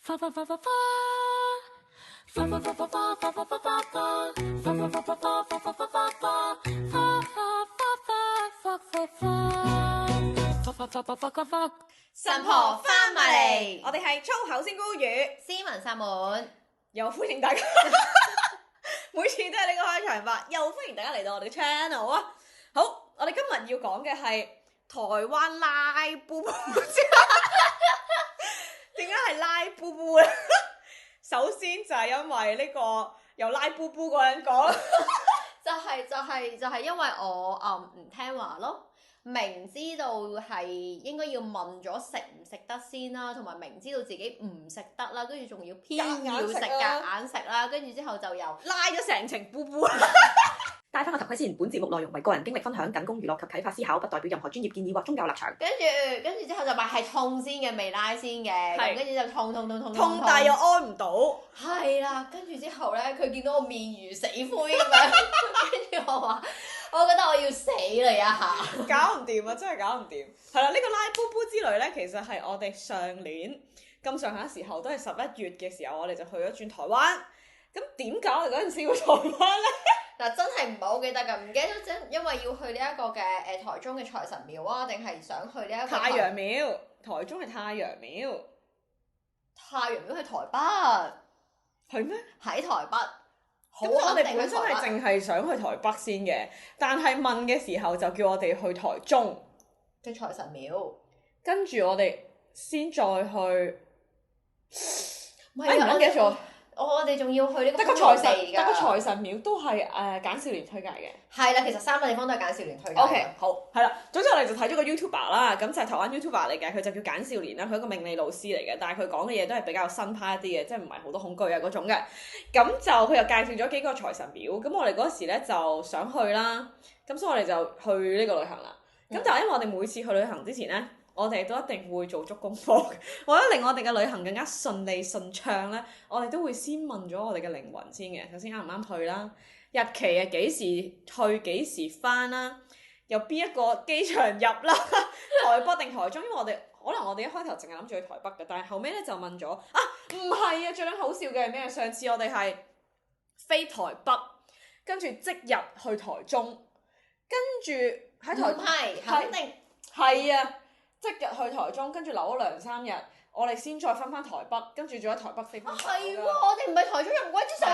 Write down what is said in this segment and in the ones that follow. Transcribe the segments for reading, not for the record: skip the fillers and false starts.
神婆翻埋嚟，我哋係粗口先孤語，斯文薩滿，又歡迎大家，每次都係呢個開場白，又歡迎大家嚟到我哋嘅 channel 啊！好，我哋今日要講嘅係台灣拉布布，點解係拉布布咧？首先就係因為呢個由拉布布嗰人講，就係因為我唔聽話咯。明知道係應該要問咗食唔食得先啦，同埋明知道自己唔食得啦，跟住仲要偏要食夾硬食啦，跟住之後就又拉咗成程布布。戴翻個頭盔先，本節目內容為個人經歷分享，僅供娛樂及啟發思考，不代表任何專業建議或宗教立場。跟住之後就話係痛先嘅，未拉先嘅，係跟住就痛，但又安唔到。係啦，跟住之後咧，佢見到我面如死灰咁樣，跟住我話，我覺得我要死啦一下，搞唔掂啊！真係搞唔掂。係啦，呢個拉布布之旅咧，其實係我哋上年咁上下時候，都係11月嘅時候，我哋就去咗轉台灣。咁點解我哋嗰陣時要台灣咧？嗱，真係唔係好記得㗎，唔記得咗因為要去呢一個嘅台中嘅財神廟啊，定係想去呢一個太陽廟，台中係太陽廟。太陽廟去台北，係咩？喺台北。咁我哋本身係淨係想去台北先嘅，但係問嘅時候就叫我哋去台中嘅財神廟，跟住我哋先再去。唔係啊，唔記得咗。我哋仲要去呢個得個財財神廟都係簡少年推介嘅。係啦，其實3個地方都係簡少年推介。OK， 好，係啦。總之我哋就睇咗個 YouTuber 啦，咁就係台灣 YouTuber 嚟嘅，佢就叫簡少年啦，佢係一個命理老師嚟嘅，但係佢講嘅嘢都係比較新派一啲嘅，即係唔係好多恐懼啊嗰種嘅。咁就佢又介紹咗幾個財神廟，咁我哋嗰時咧就想去啦，咁所以我哋就去呢個旅行啦。咁但係因為我哋每次去旅行之前咧，我哋都一定會做足功課，為咗令我哋嘅旅行更加順利順暢咧，我哋都會先問咗我哋嘅靈魂先嘅。首先啱唔啱去啦，日期啊幾時去幾時翻啦，由邊一個機場入啦，台北定台中？因為可能我哋一開頭淨係諗住去台北嘅，但係後尾咧就問咗唔係啊！最撚好笑嘅係咩？上次我哋係飛台北，跟住即日去台中，跟住喺台唔係肯定係啊！即日去台中，跟住留咗2-3日，我哋先再翻台北，跟住再喺台北飛翻。係喎，我哋唔係台中人，唔鬼知上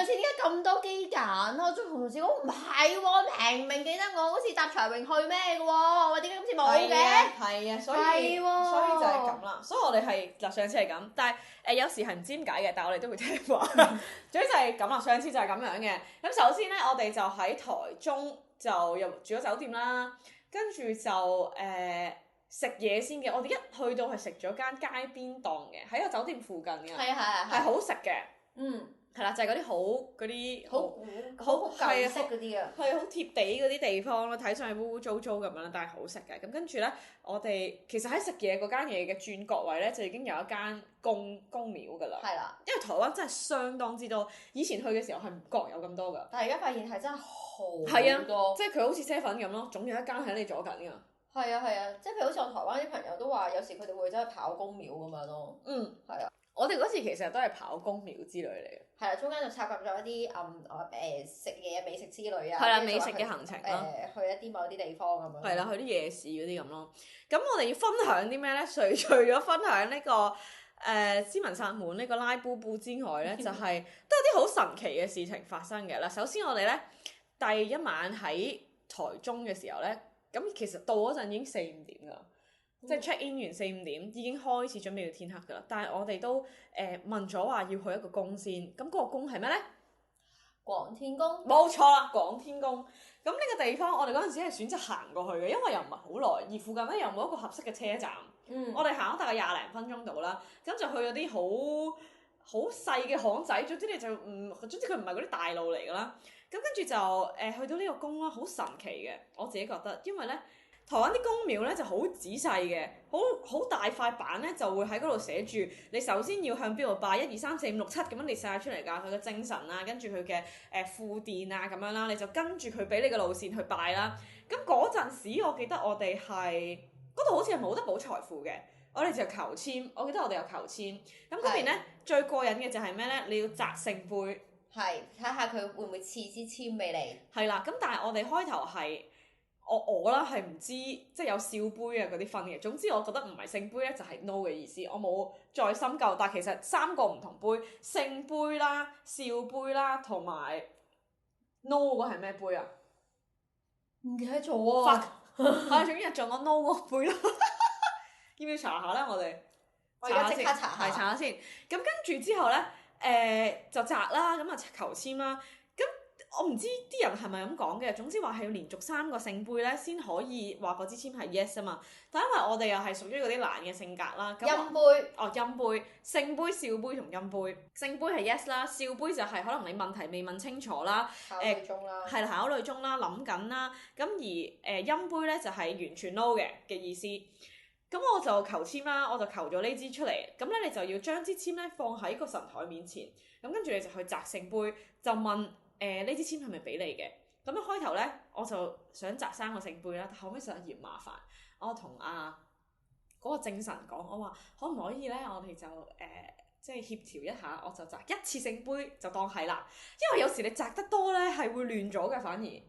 次點解咁多機揀啊？我仲同同事講唔係喎，明記得我好似搭長榮去咩嘅喎，話點解今次冇嘅？係啊，所以就係咁啦。所以我哋係上次係咁，但係有時係唔知點解嘅，但係我哋都會聽話。總之就係咁啦，上次就係咁樣嘅。咁首先咧，我哋就喺台中就入住咗酒店啦，跟住就食嘢先嘅，我哋一去到係食咗間街邊檔嘅，喺個酒店附近嘅，係好食嘅，係啦，就係嗰啲好舊式嗰啲啊，係好貼地嗰啲地方咯，睇上去污污糟糟咁樣，但係好食嘅。咁跟住咧，我哋其實喺食嘢嗰間嘢嘅轉角位咧，就已經有一間宮廟㗎啦，係啦，因為台灣真係相當之多，以前去嘅時候係唔覺有咁多㗎，但係而家發現係真係好多，即係佢好似7咁咯，總有一間喺你左近㗎。係啊，即係譬如好似我台灣啲朋友都話，有時佢哋會走去跑宮廟咁樣咯。係啊，我哋嗰次其實都係跑宮廟之類嚟嘅。係啦，中間就插入咗一啲食嘢美食之類啊。係啦，美食嘅行程啦。去一啲某啲地方咁樣。係啦，去啲夜市嗰啲咁咯。咁我哋要分享啲咩咧？除咗分享呢個斯文薩滿呢個拉布布之外咧，就係都有啲好神奇嘅事情發生嘅啦。首先我哋咧第一晚喺台中嘅時候咧。咁其實到嗰陣已經4-5點㗎，即係 check in 完4-5點已經開始準備要天黑㗎啦。但係我哋都問咗話要去一個宮先，咁嗰個宮係咩咧？廣天宮。冇錯啦，廣天宮。咁呢個地方我哋嗰陣時係選擇行過去嘅，因為又唔係好耐，而附近咧又冇一個合適嘅車站。我哋行咗大概20零分鐘到啦，咁就去咗啲好細嘅巷仔，總之佢唔係嗰啲大路嚟㗎啦。咁跟住就去到呢個宮啦，好神奇嘅，我自己覺得，因為咧台灣啲宮廟咧就好仔細嘅，好大塊板咧就會喺嗰度寫住，你首先要向邊度拜，1、2、3、4、5、6、7咁樣列晒出嚟㗎，佢嘅精神啊，跟住佢嘅庫殿啊咁樣啦，你就跟住佢俾你嘅路線去拜啦。咁嗰陣時我記得我哋係嗰度好似係冇得補財庫嘅。我哋就求籤，我記得我哋有求籤。咁嗰邊咧最過癮嘅就係咩咧？你要擲聖杯，係睇下佢會唔會賜支籤俾你。係啦。咁但係我哋開頭係我啦係唔知即係有笑杯啊嗰啲分嘅。總之我覺得唔係聖杯咧就係 no 嘅意思，我冇再深究。但係其實3個唔同杯，聖杯啦、笑杯啦同埋 no 嗰個係咩杯啊？唔記得咗啊！係，總之係中咗 no 嗰個杯啦。要唔要查下咧？我哋我而家即刻查下。係查下先。咁跟住之後咧，就擲啦，咁啊求籤啦。咁我唔知啲人係咪咁講嘅，總之話係要連續3個聖杯咧，先可以話嗰支籤係 yes 啊嘛。但因為我哋又係屬於嗰啲懶嘅性格啦，咁陰杯。哦陰杯、聖杯、笑杯同陰杯。聖杯係 yes 啦，笑杯就係可能你問題未問清楚啦，考慮中啦。係啦，考慮中啦，諗緊啦。咁而陰杯咧就係完全 no 嘅意思。咁我就求籤啦，我就求咗呢支出嚟。咁咧你就要將支籤咧放喺個神台面前，咁跟住你就去擲聖杯，就問呢支籤係咪俾你嘅？咁一開頭咧我就想擲3個聖杯啦，但後尾實在嫌麻煩，我同嗰個正神講，我話可唔可以咧？我哋就即係協調一下，我就擲1次聖杯就當係啦，因為有時你擲得多咧係會亂咗嘅，反而。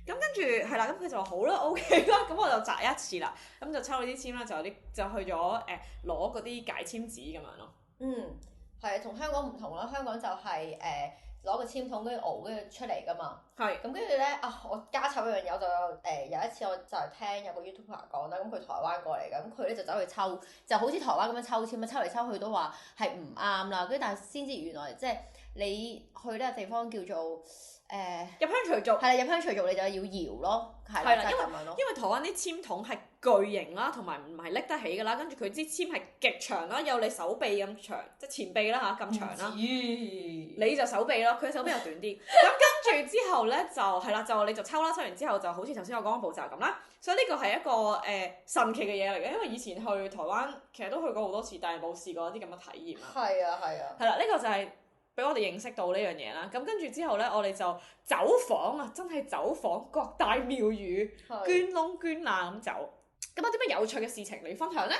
咁跟住係啦，咁佢就話好啦 ，OK 啦，咁我就擲1次啦，咁就抽咗啲籤啦，就去咗攞嗰啲解籤紙咁樣咯。係同香港唔同啦，香港就係攞個籤筒跟住熬跟住出嚟噶嘛。係。咁跟住咧我加插一樣嘢，我就有一次我就係聽有個 YouTuber 講啦，咁佢台灣過嚟嘅，咁佢咧就走去抽，就好似台灣咁樣抽籤，抽嚟抽去都話係唔啱啦，跟住但係先知原來即係你去呢個地方叫做。入鄉隨俗，係啦，入鄉隨俗你就要搖咯，係啦，就係咁樣咯。因為台灣啲籤筒係巨型啦，同埋唔係拎得起㗎啦，跟住佢支籤係極長啦，有你手臂咁長，即係前臂啦嚇咁長啦。你就手臂咯，佢手臂又短啲。咁跟住之後咧就係啦，就你就抽啦，抽完之後就好似頭先我講嘅步驟咁啦。所以呢個係一個神奇嘅嘢嚟嘅，因為以前去台灣其實都去過好多次，但係冇試過一啲咁嘅體驗啦。係啊。係啦，呢個就係。俾我哋認識到呢樣嘢啦，咁跟住之後咧，我哋就走訪啊，真係走訪各大廟宇，捐窿捐罅咁走。咁有啲咩有趣嘅事情你分享咧？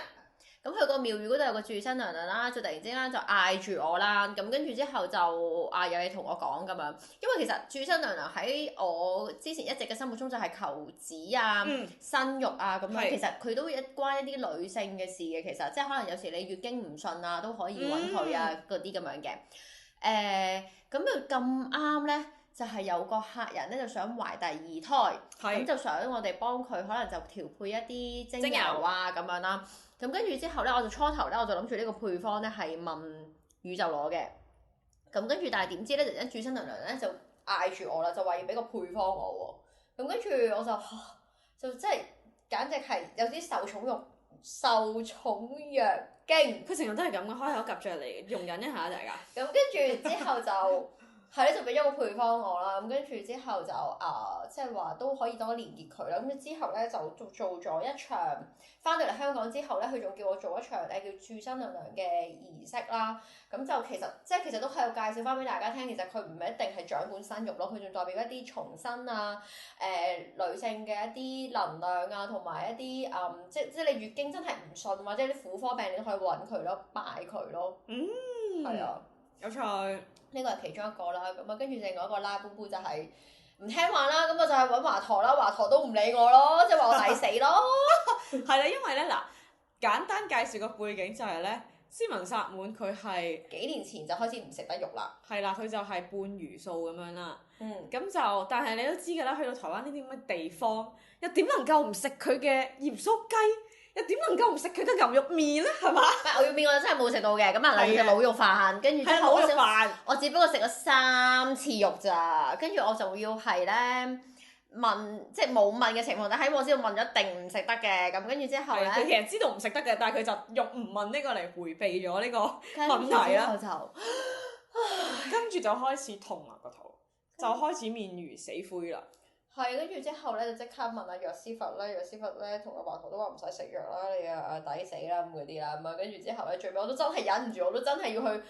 咁佢個廟宇嗰度有個住新娘娘啦，就突然之間就嗌住我啦，咁跟住之後就有嘢同我講咁樣。因為其實住新娘娘喺我之前一直嘅心目中就係求子啊、生育啊咁樣，其實佢都關一啲女性嘅事嘅，其實即係可能有時你月經唔順啊，都可以揾佢啊嗰啲咁樣嘅。咁就咁啱咧，就係有個客人咧就想懷第2胎，咁就想我哋幫佢可能就調配一啲精油啊咁樣啦。咁跟住之後咧，我就初頭咧我就諗住呢個配方咧係問宇宙攞嘅。咁跟住但係點知咧，突然間住新娘娘咧就嗌住我啦，就話要俾個配方我喎。咁跟住我就真係簡直係有啲受寵若驚。佢成日都係咁嘅，開口夾着嚟，容忍一下大家。咁跟住之後就係咧，就俾咗個配方我啦。咁跟住之後就即係話都可以多連結佢啦。咁之後咧就做咗一場，翻到嚟香港之後咧，佢仲叫我做一場叫住新娘娘嘅儀式啦。咁就其實都喺度介紹翻俾大家聽，其實佢唔係一定係掌管生育咯，佢仲代表一啲重生啊、女性嘅一啲能量啊，同埋一啲即係你月經真係唔順或者啲婦科病，你都可以揾佢咯，拜佢咯。係啊，有趣。呢個係其中一個啦，咁啊跟住另外一個啦，姑姑就係唔聽話啦，咁我就係揾華佗啦，華佗都唔理我咯，即係話我抵死咯。係啦，因為咧嗱，簡單介紹個背景就係咧，斯文薩滿佢係幾年前就開始唔食得肉啦。係啦，佢就係半魚素咁樣啦。咁就但係你都知㗎啦，去到台灣呢啲咁嘅地方，又點能夠唔食佢嘅鹽酥雞？又點能夠唔食佢嘅牛肉麵咧？係嘛？牛肉麵我真係冇食到嘅，咁啊例如滷肉飯，跟住之後我只不過食咗3次肉咋，跟住我就要係咧問，即係冇問嘅情況底下，我知道問咗一定唔食得嘅，咁跟住之後咧，佢其實知道唔食得嘅，但係佢就用唔問呢個嚟迴避咗呢個問題啦。跟住就開始痛啦個肚，就開始面如死灰啦。係，跟住之後咧就即刻問阿藥師佛咧，藥師佛咧同阿華佗都話唔使食藥啦，你抵死啦咁嗰啲啦，咁啊跟住之後咧最尾我都真係忍唔住，我都真係要去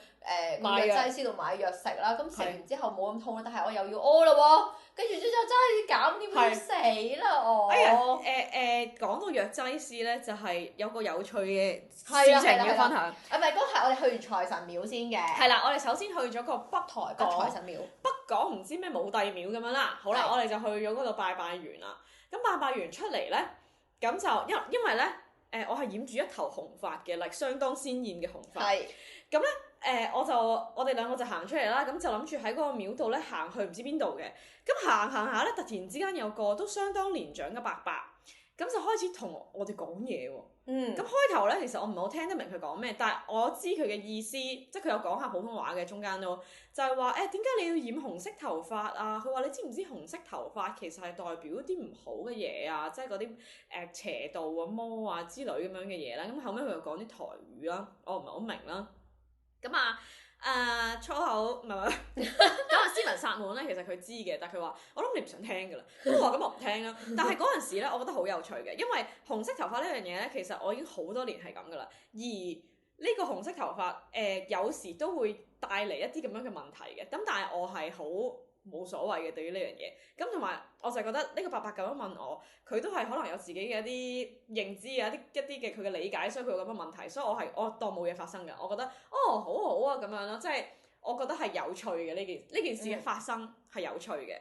個藥劑師度買藥食啦，咁食完之後冇咁痛啦，但係我又要屙啦喎，跟住之後真係減點會死啦我。哎呀講到藥劑師咧，就係有個有趣嘅事情要分享。啊唔係，嗰係我哋去完財神廟先嘅。係啦，我哋首先去咗個北財神廟。北港唔知咩武帝廟咁樣啦，好啦，我哋就去咗嗰度拜完啦。咁拜完出嚟咧，咁就因為咧，我係染住一頭紅髮嘅，相當鮮豔嘅紅髮。係。咁咧，我哋兩個就行出嚟啦，咁就諗住喺嗰個廟度咧行去唔知邊度嘅。咁行下咧，突然之間有個都相當年長嘅伯伯，咁就開始同我哋講嘢喎。咁開頭咧，其實我唔係好聽得明佢講咩，但係我知佢嘅意思，即係佢有講下普通話嘅中間咯，就係話點解你要染紅色頭髮啊？佢話你知唔知紅色頭髮其實係代表一啲唔好嘅嘢啊，即係嗰啲邪道啊、魔啊之類咁樣嘅嘢啦。咁後尾佢又講啲台語啦，我唔係好明啦。咁粗口唔係咁斯文薩滿咧，其實佢知嘅，但係佢話我諗你唔想聽㗎啦，咁我話咁我唔聽啦。但係嗰陣時咧，我覺得好有趣嘅，因為紅色頭髮呢樣嘢咧，其實我已經好多年係咁㗎啦。而呢個紅色頭髮有時都會帶嚟一啲咁樣嘅問題嘅，咁但係我係好冇所謂嘅對於呢樣嘢。咁同埋我就覺得呢個伯伯咁樣問我，佢都係可能有自己嘅一啲認知啊，一啲嘅佢嘅理解，所以佢有咁嘅問題，所以我當冇嘢發生㗎。我覺得好好啊咁樣咯，即係我覺得係有趣嘅呢件事嘅發生係有趣嘅。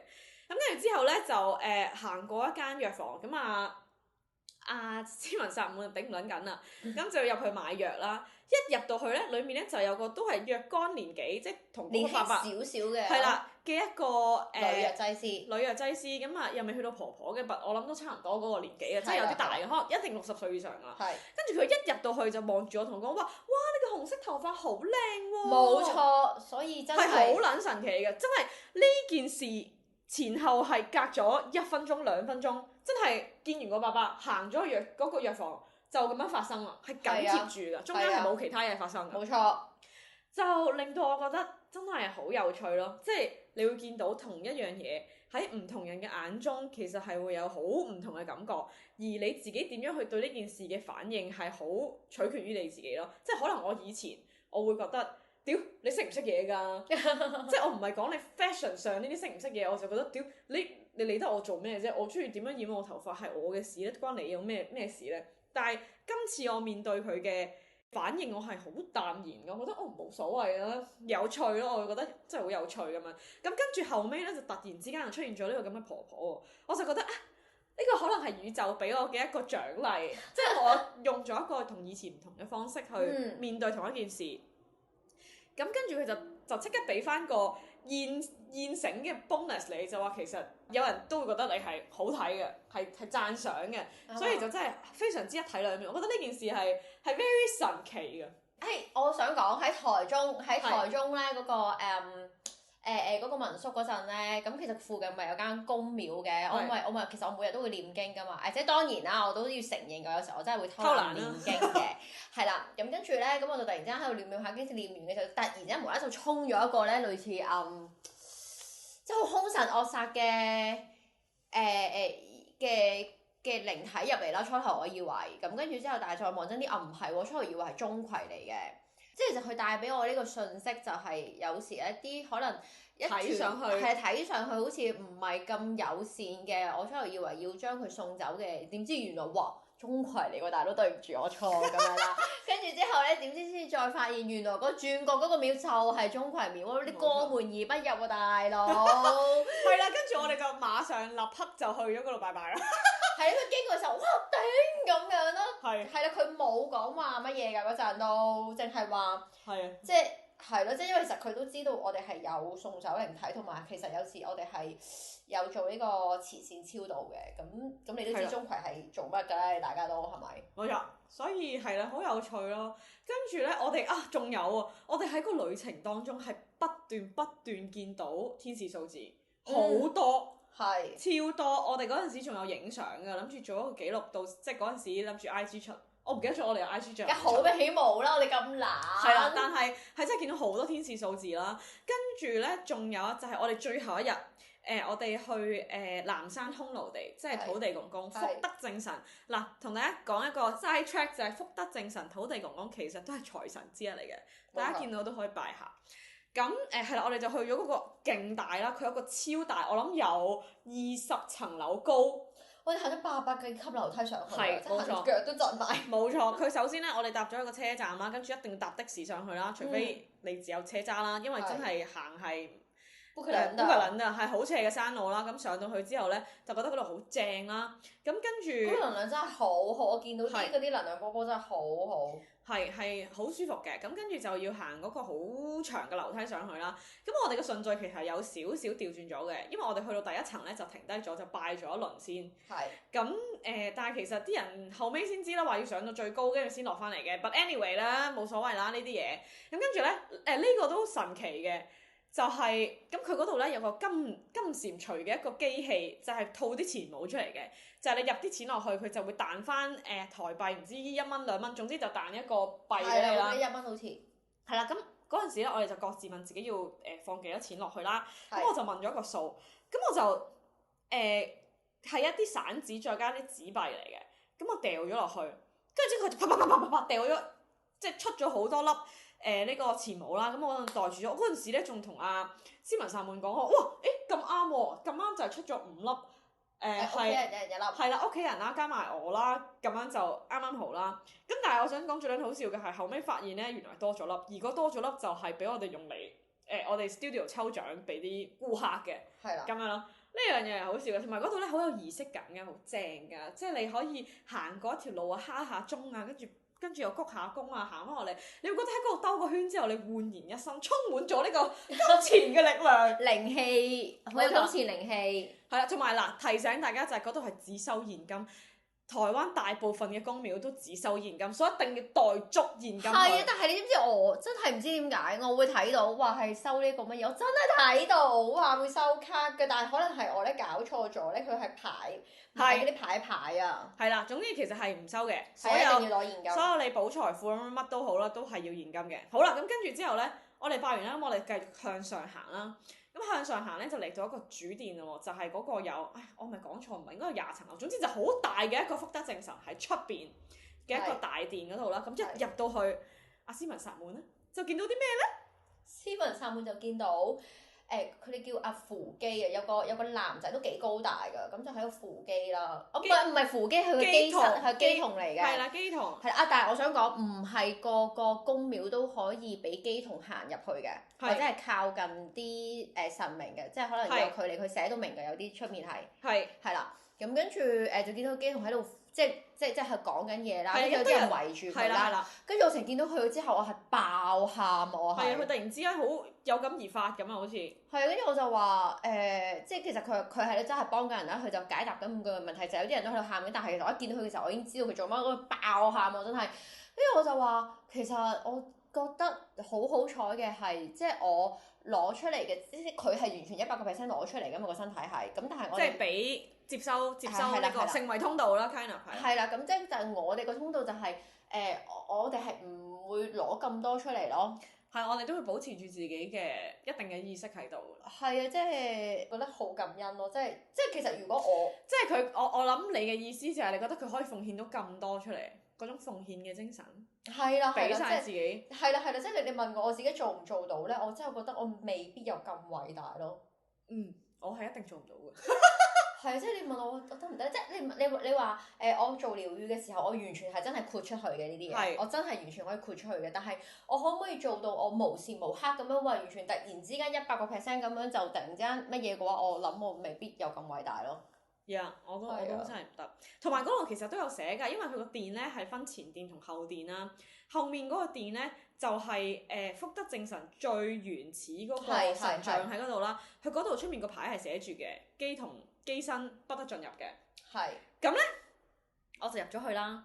咁跟住之後咧就行過一間藥房，咁斯文薩滿頂唔撚緊啦，咁就入去買藥啦。一入到去咧，裡面咧就有個都係若干年紀，即係同嗰個伯伯少少嘅。係啦嘅一個女藥劑師。女藥劑師咁啊，又未去到婆婆嘅，我諗都差唔多嗰個年紀嘅，即係有啲大嘅，可能一定60歲以上啦。係。跟住佢一入到去就望住我同我講話，哇！你個紅色頭髮好靚喎。冇錯，所以真係好撚神奇嘅，真係呢件事前後係隔咗1分鐘2分鐘，真係見完個伯伯行咗去嗰個藥房。就咁樣發生啦，係緊貼住㗎，中間係冇其他嘢發生㗎。冇錯，就令到我覺得真係好有趣咯，即係你會見到同一樣嘢喺唔同人嘅眼中，其實係會有好唔同嘅感覺，而你自己點樣去對呢件事嘅反應係好取決於你自己咯。即係可能我以前我會覺得，屌你識唔識嘢㗎？即係我唔係講你 fashion 上呢啲識唔識嘢，我就覺得屌你理得我做咩啫？我中意點樣染我頭髮係我嘅事咧，關你有咩事咧？但係今次我面對佢嘅反應，我係好淡然嘅，我覺得冇所謂啦，有趣咯，我會覺得真係好有趣咁樣。咁跟住後尾咧，就突然之間就出現咗呢個咁嘅婆婆，我就覺得呢個可能係宇宙俾我嘅一個獎勵，即係我用咗一個同以前唔同嘅方式去面對同一件事。咁跟住佢就即刻俾翻個現成嘅 bonus 你，就話其實有人都會覺得你係好睇嘅，係讚賞嘅，所以就真係非常之一體兩面。我覺得呢件事係 very 神奇嘅。我想講喺台中咧嗰個嗰個民宿嗰陣咧，咁其實附近咪有間公廟嘅，其實我每日都會念經噶嘛，即係當然啦，我都要承認㗎，有時候我真係會偷懶念經嘅，係啦，咁跟住咧，咁我就突然之間喺度念下經，念完嘅時候，突然之間無啦啦就衝咗一個咧類似即係好兇神惡煞嘅嘅靈體入嚟啦。初頭我以為咁，跟住之後，但係再望真啲，唔係喎，初頭以為係鐘馗嚟嘅。即係其實佢帶俾我呢個訊息就係有時一啲可能睇上去好似唔係咁友善嘅，我初頭以為要將佢送走嘅，點知原來哇鐘馗嚟喎，大佬對唔住我錯咁樣啦。跟住之後咧，點知先再發現原來個轉角嗰個廟就係鐘馗廟，你過門而不入喎，大佬。係啦，跟住我哋就馬上立刻就去咗嗰度拜拜啦。係佢經過嘅時候，哇頂咁樣咯。係啦，佢冇講話乜嘢㗎嗰陣都，淨係話即係咯，即係因為其實佢都知道我哋係有送走靈體，同埋其實有時我哋係有做呢個慈善超度嘅。咁你都知鐘馗係做乜㗎咧？大家都係咪？冇錯，所以係啦，好有趣咯。跟住咧，我哋仲有啊，我哋喺個旅程當中係不斷見到天使數字，好多。超多，我哋嗰陣時仲有影相㗎，諗住做一個記錄到，即係嗰陣時諗住 IG 出，我唔記得咗我哋有 IG 賬。好比起冇啦，我哋咁懶。係啦，但係真係見到好多天使數字啦。跟住咧，仲有就係我哋最後一日，我哋去南山空爐地，即係土地公公，福德正神。嗱，同大家講一個 side track 就係福德正神、土地公公其實都係財神之一嚟嘅，大家見到都可以拜下。咁係啦，我哋就去咗嗰個勁大啦，佢有個超大，我諗有20層樓高。我哋行咗800幾級樓梯上去，係冇錯，腳都震埋。冇錯，佢首先咧，我哋搭咗一個車站啦，跟住一定要搭的士上去啦，除非你自有車揸啦，因為真係行係烏克蘭啊，係好斜嘅山路啦。咁上到去之後咧，就覺得嗰度好正啦。咁跟住嗰個能量真係好好，我見到啲嗰啲能量波波真係好好。係好舒服嘅。咁跟住就要行嗰個好長嘅樓梯上去啦。咁我哋嘅順序其實有少少調轉咗嘅，因為我哋去到第一層咧就停低咗，就拜咗一輪先。係。咁但係其實啲人後尾先知啦，話要上到最高，跟住先落翻嚟嘅。But anyway 啦，冇所謂啦呢啲嘢。咁跟住咧，呢個都神奇嘅。就係咁，佢嗰度咧有個金蟾蜍嘅一個機器，就係套啲錢冇出嚟嘅，就係你入啲錢落去，佢就會彈翻台幣，唔知1蚊2蚊，總之就彈一個幣俾你啦。係1蚊好似。係啦，咁嗰陣時咧，我哋就各自問自己要放幾多錢落去啦。咁我就問咗個數，咁我就係一啲散紙再加啲紙幣嚟嘅，咁我掉咗落去，跟住之後佢就啪啪啪啪啪啪掉咗，即係出咗好多粒。呢個錢冇啦，咁我袋住咗。我嗰陣時咧仲同阿斯文薩滿講話，哇！咁啱喎，咁啱就係出咗5粒。屋企人一人1粒。係啦，屋企人啦，加埋我啦，咁樣就啱啱好啦。咁但係我想講最撚好笑嘅係後尾發現咧，原來多咗粒，而嗰多咗粒就係俾我哋用嚟我哋 studio 抽獎俾啲顧客嘅。係啦。咁樣咯，呢樣嘢係好笑嘅，同埋嗰度咧好有儀式感嘅，好正㗎，即係你可以行過一條路啊，敲下鐘啊，跟住又鞠下躬啊，行翻落嚟，你會覺得喺嗰度兜個圈之後，你煥然一新，充滿咗呢個金錢嘅力量，靈氣，好有金錢靈氣。係啦，同埋嗱，提醒大家就係嗰度係只收現金。台灣大部分嘅宮廟都只收現金，所以一定要袋足現金。係啊，但係你知唔知我真係唔知點解我會睇到話係收呢個乜嘢，我真係睇到話會收卡嘅，但係可能係我咧搞錯咗咧，佢係牌嗰啲牌啊。係啦，總之其實係唔收嘅，所以一定要攞現金。所有你補財富乜都好啦，都係要現金嘅。好啦，咁跟住之後咧，我哋拜完啦，咁我哋繼續向上行啦。咁向上行咧就嚟到一個主殿咯，就係嗰個有，我咪講錯，唔係應該有20層樓，總之就好大嘅一個福德正神喺出邊嘅一個大殿嗰度啦。咁一入到去，阿斯文薩滿咧就見到啲咩咧？斯文薩滿就見到佢哋叫阿扶基啊，有個男仔都幾高大㗎，咁就喺度扶基啦。唔係扶基，佢個機神係機童嚟嘅。係啦，機童。係啊，但係我想講，唔係個個宮廟都可以俾機童行入去嘅，或者係靠近啲神明嘅，即係可能有距離，佢寫到明嘅，有啲出面係啦。咁跟住就見到機童喺度，即係講緊嘢啦，跟住有啲人圍住佢啦。跟住我成見到佢之後，我係爆喊我係。係啊，佢突然之間好有感而發咁啊，好似。係啊，跟住我就話即係其實佢係真係幫緊人啦，佢就解答緊5個問題，就係有啲人都喺度喊緊，但係其實我一見到佢嘅時候，我已經知道佢做乜，我爆喊我真係。跟住我就話，其實我覺得好彩嘅係，即係我攞出嚟嘅，即係佢係完全100% 攞出嚟㗎嘛，個身體係，咁但係我即係俾接收呢個成為通道啦 kind of 係。係啦，咁即係就係我哋個通道就係我哋係唔會攞咁多出嚟咯。係，我哋都會保持住自己嘅一定嘅意識喺度。係啊，即係覺得好感恩咯，即係其實如果即係我諗你嘅意思就係你覺得佢可以奉獻到咁多出嚟，嗰種奉獻嘅精神。係啦，俾晒自己。係啦，即係你問我自己做唔做到咧？我真係覺得我未必有咁偉大咯。我係一定做唔到嘅。係啊，即係你問我得唔得？即係你話我做療癒嘅時候，我完全係真係豁出去嘅呢啲嘢，我真係完全可以豁出去嘅。但係我可唔可以做到我無時無刻咁樣話完全突然之間100% 咁樣就突然之間乜嘢嘅話，我諗我未必有咁偉大咯。我都真係唔得。同埋嗰度其實都有寫㗎，因為佢個殿咧係分前殿同後殿啦。後面嗰個殿咧就係福德正神最原始嗰個神像喺嗰度啦。佢嗰度出面個牌係寫住嘅，機同機身不得進入嘅。係。咁咧，我就入咗去啦。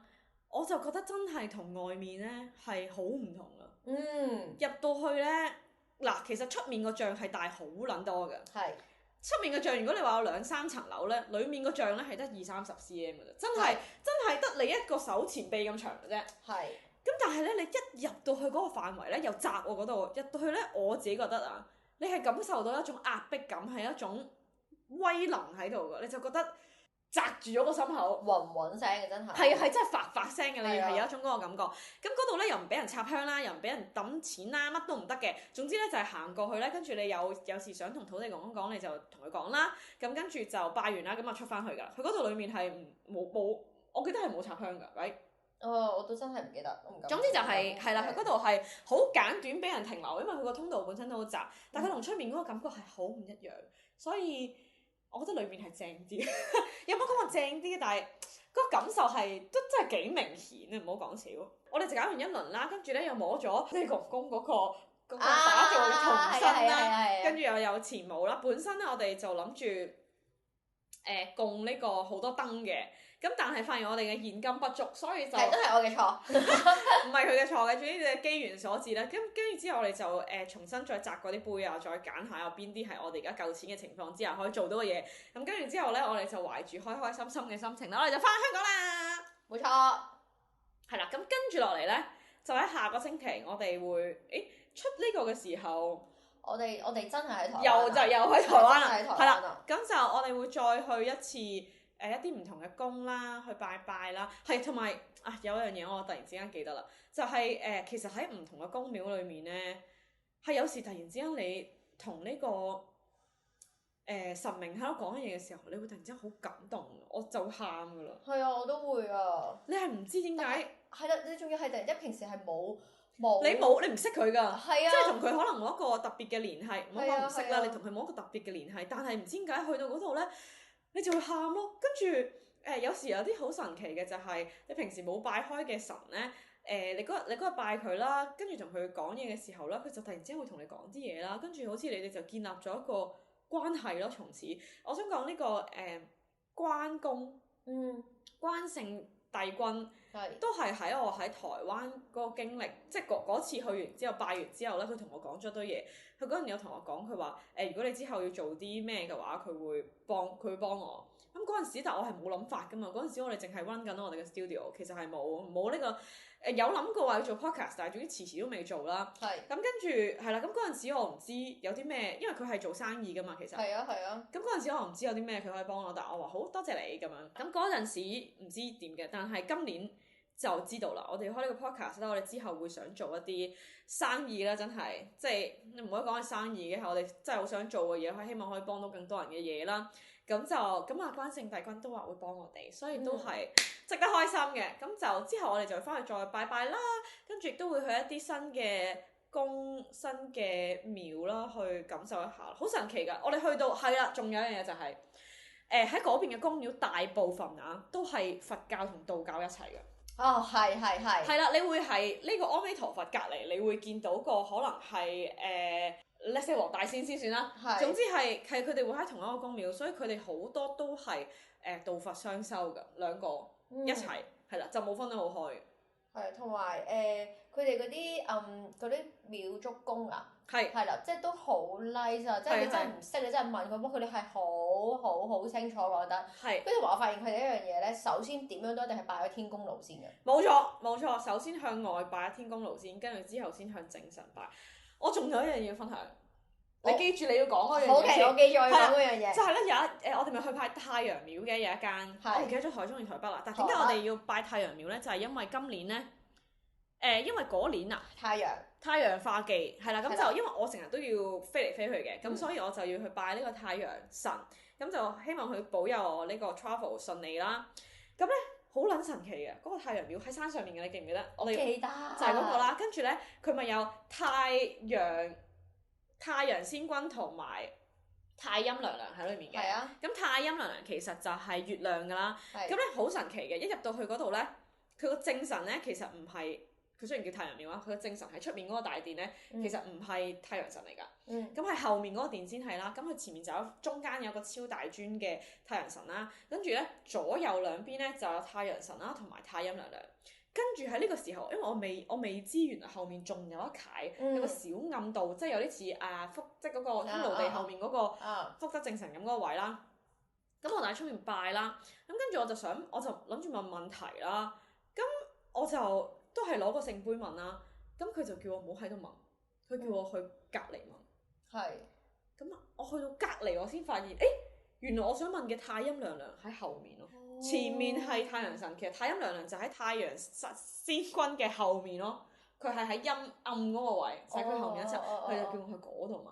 我就覺得真係同外面咧係好唔同啊。入到去咧，嗱，其實出面個像係大好撚多㗎。係。出面嘅像，如果你話有2-3層樓咧，裡面個像咧係得20-30 cm 嘅啫，真係得你一個手前臂咁長嘅啫。係。咁但係咧，你一入到去嗰個範圍咧，又窄喎嗰度，入到去咧，我自己覺得啊，你係感受到一種壓迫感，係一種威能喺度㗎，你就覺得擲住咗個心口。暈暈聲嘅真係。係真係發聲嘅，你係啊係有一種嗰個感覺。咁嗰度咧又唔俾人插香啦，又唔俾人抌錢啦，乜都唔得嘅。總之咧就係行過去咧，跟住你有時想同土地公公講，你就同佢講啦。咁跟住就拜完啦，咁就出翻去㗎。佢嗰度裡面係冇，我記得係冇插香㗎，right？我都真係唔記得，我唔敢。總之就係啦，佢嗰度係好簡短俾人停留，因為佢個通道本身都好窄，但係佢同出面嗰個感覺係好唔一樣，所以我覺得裏面係正啲。有冇講話正啲？但係嗰個感受係都真係幾明顯啊！唔好講笑。我哋就搞完一輪啦，跟住咧又摸咗即係公公嗰個打造嘅童身啦，跟住又有前舞啦。本身咧我哋就諗住供呢個好多燈嘅。咁但係發現我哋嘅現金不足，所以就都係我嘅錯，唔係佢嘅錯嘅，總之係機緣所致啦。咁跟住之後我哋就重新再擲嗰啲杯啊，再揀下有邊啲係我哋而家夠錢嘅情況之下可以做到嘅嘢。咁跟住之後咧，我哋就懷住開開心心嘅心情啦，我哋就翻香港啦。冇錯。係啦，咁跟住落嚟咧，就喺下個星期我哋會出呢個嘅時候，我哋真係喺台灣又喺台灣啦，係啦啦，咁就我哋會再去一次。一啲唔同嘅宮啦，去拜拜啦，係同埋有一樣嘢我突然之間記得啦，就係其實喺唔同嘅宮廟裏面咧，係有時突然之間你同呢個神明喺度講嘢嘅時候，你會突然之間好感動，我就喊噶啦。係啊，我都會啊。你係唔知點解？係啦，你仲要係突然間平時係冇你唔識佢㗎，係啊，即係同佢可能冇一個特別嘅聯繫，唔好講唔識啦，係啊你同佢冇一個特別嘅聯繫，但係唔知點解去到嗰度咧。你就會喊咯，跟住有時有啲好神奇嘅就係、你平時冇拜開嘅神咧，你嗰日拜佢啦，跟住同佢講嘢嘅時候啦，佢就突然之間會同你講啲嘢啦，跟住好似你哋就建立咗一個關係咯。從此，我想講呢、個關公，關聖帝君。都係喺我喺台灣嗰個經歷，即係嗰次去完之後拜完之後咧，佢同我講咗堆嘢。佢嗰陣有同我講，佢話如果你之後要做啲咩嘅話，佢會幫我。咁嗰陣時，但我係冇諗法噶嘛。嗰陣時我哋淨係 run 緊我哋嘅 studio，其實係冇呢個有諗過話要做 podcast，但係總之遲都未做啦。咁跟住係啦，咁嗰陣時我唔知有啲咩，因為佢係做生意噶嘛，其實。係啊。咁嗰陣時我唔知有啲咩佢可以幫我，但係我話好多謝你咁樣。咁嗰陣時唔知點嘅，但係今年就知道啦。我哋開呢個 podcast 啦，我哋之後會想做一啲生意啦，真係即係唔可以講係生意嘅，係我哋真係好想做嘅嘢，係希望可以幫到更多人嘅嘢啦。咁關聖帝君都話會幫我哋，所以都係值得開心嘅。咁就之後我哋就翻去再拜拜啦，跟住亦都會去一啲新嘅宮、新嘅廟啦，去感受一下，好神奇㗎。我哋去到係啦，仲有一樣嘢就係喺嗰邊嘅宮廟大部分都係佛教同道教一齊嘅。係啦，你會係呢個阿彌陀佛隔離，你會見到個可能係let's say黃大仙先算啦。總之係佢哋會喺同一個宮廟，所以佢哋好多都係道佛雙修嘅，兩個一齊係啦，就冇分得好開。係，同埋佢哋嗰啲廟祝公啊，係啦，即係都好 nice 啊！即係你真係唔識，你真係問佢，不過佢哋係好清楚講得。跟住我發現佢哋一樣嘢咧，首先點樣都一定係拜咗天公爐先嘅。冇錯，首先向外拜天公爐先，跟住之後先向正神拜。我仲有一樣嘢要分享，你記住你要講嗰樣嘢先。我記住我要講嗰樣嘢。就係咧我哋咪去拜太陽廟嘅，有一間，我唔記得咗台中定台北啦。但係點解我哋要拜太陽廟咧？就係因為今年咧，因為嗰年啊，太陽化忌係啦，咁就因為我成日都要飛嚟飛去嘅，咁所以我就要去拜呢個太陽神，咁就希望佢保佑我呢個 travel 順利啦。咁咧好撚神奇嘅，嗰個太陽廟喺山上面嘅，你記唔記得？我哋記得就係嗰個啦。跟住咧，佢咪有太陽仙君同埋太陰娘娘喺裏面嘅。咁太陰娘娘其實就係月亮噶啦。咁咧好神奇嘅，一入到去嗰度咧，佢個正神咧其實唔係。佢雖然叫太陽廟啊，佢個正神喺出面嗰個大殿咧，其實唔係太陽神嚟㗎。咁係後面嗰個殿先係啦。咁佢前面就有中間有個超大尊嘅太陽神啦，跟住咧左右兩邊咧就有太陽神啦同埋太陰娘娘。跟住喺呢個時候，因為我未知原來後面仲有一楷，有個小暗道，即係有啲似即係嗰個天奴地後面嗰個福德正神咁嗰個位啦。咁我就喺出面拜啦。咁跟住我就諗住問問題啦。咁我就都係攞個聖杯問啦，咁佢就叫我唔好喺度問，佢叫我去隔離問。咁我去到隔離，我先發現，原來我想問嘅太陰娘娘喺後面咯，前面係太陽神，其實太陰娘娘就喺太陽仙君嘅後面咯，佢係喺陰暗嗰個位，就係佢後面一隻，佢就叫我去嗰度問，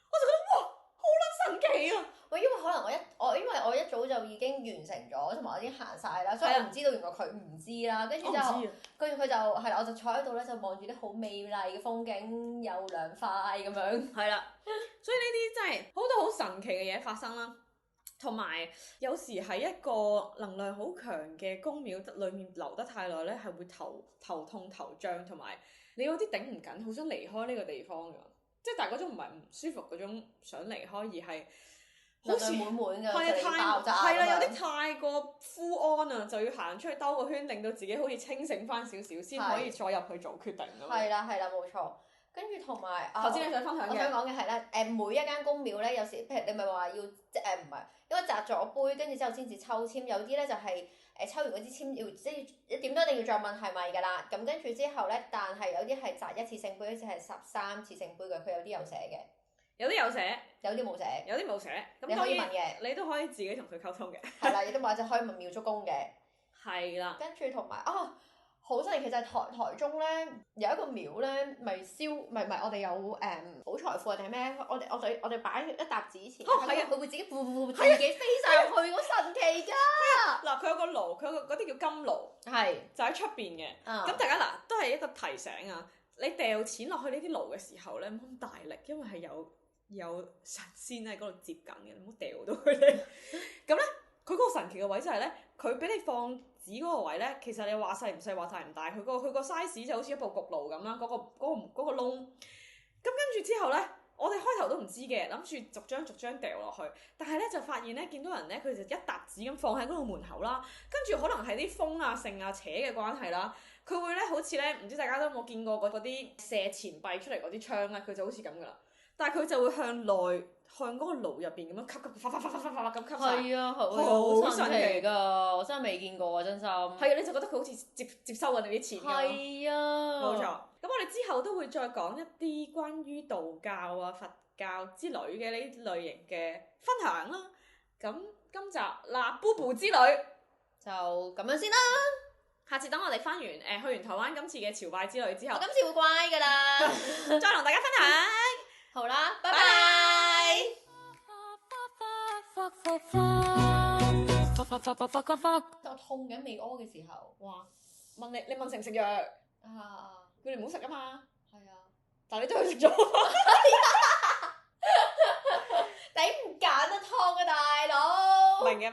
我就覺得哇，好撚神奇啊！喂，因為可能因為我一早就已經完成咗，同埋我已經行晒啦，所以我唔知道原來佢唔知啦。跟住之後，跟住佢就係啦，我就坐喺度咧，就望住啲好美麗嘅風景，又涼快咁樣。係啦，所以呢啲真係好多好神奇嘅嘢發生啦。同埋有時喺一個能量好強嘅宮廟裏面留得太耐咧，係會頭痛頭脹，同埋你有啲頂唔緊，好想離開呢個地方㗎。即係但係嗰種唔係唔舒服嗰種想離開，而係好似滿滿㗎，係就嚟爆炸係啦，咁樣有啲太過 full on 啊，就要行出去兜個圈，令到自己好似清醒翻少少，先可以再入去做決定咁。係啦，冇錯。跟住同埋頭先你想分享嘅，我想講嘅係咧，每一間宮廟咧，有時譬如你咪話要唔係，因為擲咗杯，跟住之後先至抽籤，有啲咧就係抽完嗰支籤要即係點都一定要再問係咪㗎啦。咁跟住之後咧，但係有啲係擲一次性杯，好似係13次性杯嘅，佢有啲有寫嘅，有啲有寫，有啲冇寫，有啲冇寫。咁你可以問嘅，你都可以自己同佢溝通嘅。係啦，亦都或者可以問廟祝公嘅。係啦。跟住同埋好犀利，其實台中咧有一個廟咧，咪我哋有寶財庫定係咩？我哋擺一沓紙錢，係啊，佢會自己自己飛上去，好神奇㗎！嗱，佢有個爐，佢有個嗰啲叫金爐，係就喺出邊嘅。咁大家嗱都係一個提醒啊！你掉錢落去呢啲爐嘅時候咧，唔好咁大力，因為係有神仙喺嗰度接緊嘅，你唔好掉到佢哋。咁咧，佢嗰個神奇嘅位就係咧，佢俾你放紙嗰個位咧，其實你話細唔細，話大唔大，佢個 size 就好似一部焗爐咁啦，嗰個窿。咁跟住之後咧，我哋開頭都唔知嘅，諗住逐張掉落去，但係咧就發現咧，見到人咧，佢就一沓紙咁放喺嗰個門口啦，跟住可能係啲風啊、盛啊、扯嘅關係啦，佢會咧好似咧，唔知大家都有冇見過嗰啲射錢幣出嚟嗰啲槍咧，佢就好似咁噶啦，但係佢就會向嗰個爐入邊咁樣吸咁吸晒。係啊，好神奇㗎！我真係未見過啊，真心。係啊，你就覺得佢好似接收緊你啲錢咁。係啊，冇錯。咁我哋之後都會再講一啲關於道教啊、佛教之類嘅呢類型嘅分享啦。咁今集嗱 Boo 之旅就咁樣先啦。下次等我哋翻完去完台灣今次嘅朝拜之旅之後，我今次會乖㗎啦，再同大家分享。好啦，拜拜。我痛緊未屙嘅時候，哇！問你問食唔食藥？佢哋唔好食啊嘛。係啊，但係你都去食咗。頂唔緊啊，痛啊大佬。明嘅。